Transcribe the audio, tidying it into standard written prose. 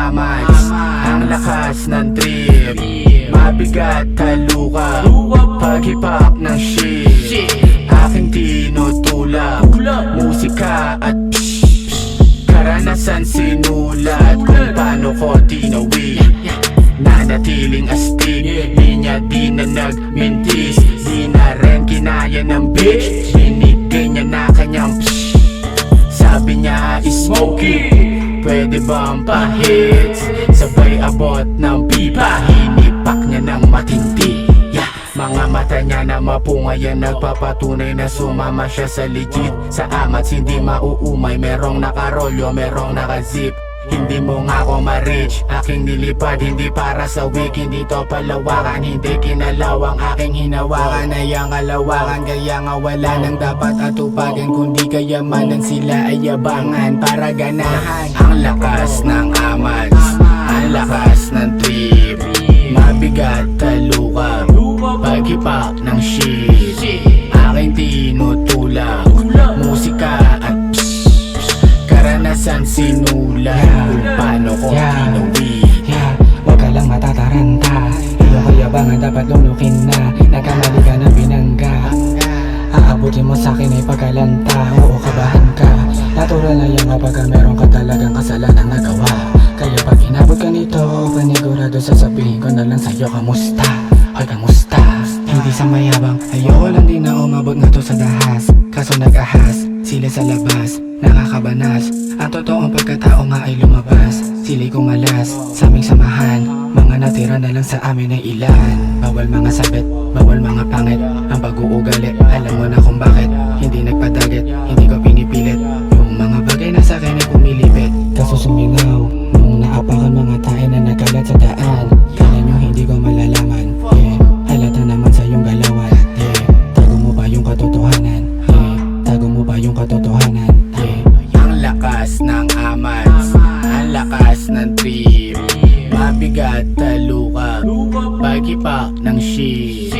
amats. Ang lakas ng trip, mabigat taluka, pag-hipak ng shit, aking tinutulak. Musika at karanasan sinulat kung paano ko tinawid. Nanatiling astig, linya di na nagmintis. Di na rin kinaya ng bitch, binigay niya na kanyang sabi niya smoky, pwede bang pa-hits? Sabay abot ng pipa, hinipak niya ng matindi. Mga mata niya na mapungayan, nagpapatunay na sumama siya sa legit. Sa amats hindi mauumay, merong nakarolyo, merong nakazip. Hindi mo nga ako ma-reach, aking nilipad, hindi para sa week. Hindi to palawakan, hindi kinalawang aking hinawakan. Ay ang kalawakan, kaya nga wala nang dapat atupagan. Kundi kayamanan sila ay yabangan para ganahan. Ang lakas ng amats, ang lakas ng trip, mabigat taluka, pag-hipak ng shit, aking tinutulak. Musika at karanasan sinulat kung paano ko tinawid. Huwag ka lang matataranta, iyong kayabangan dapat lulukin na. Nagkamali ka na binangga, aabutin mo sa'kin ay pagkalanta. Oo, kabahan ka, natural na yan kapag meron ka talagang kasalanang nagawa. Kaya pag inabot ka nito, panigurado sasabihin ko na lang sa'yo kamusta. Hoy, kamusta? Hindi sa mayabang, ayoko lang din na umabot na to sa dahas. Kaso nag-ahas, sila sa labas, nakakabanas. Ang totoong pagkatao nga ay lumabas. Sila'y kumalas sa aming samahan, mga natira na lang sa amin ay ilan. Bawal mga sabit, bawal mga pangit, ang pag-uugali, alam mo na kung bakit. Hindi nagpadagit, hindi ko pinipilit, yung mga bagay na sa akin ay pumilipit. Kaso sumingaw, nung naapakan mga tae na nagkalat sa daan. Kala nyo hindi ko malalaman, halata naman sa iyong galawan, tago mo ba yung katotohanan, tago mo ba yung katotohanan, Ang lakas ng amats, ang lakas ng trip, mabigat taluka, pag-hipak ng shit,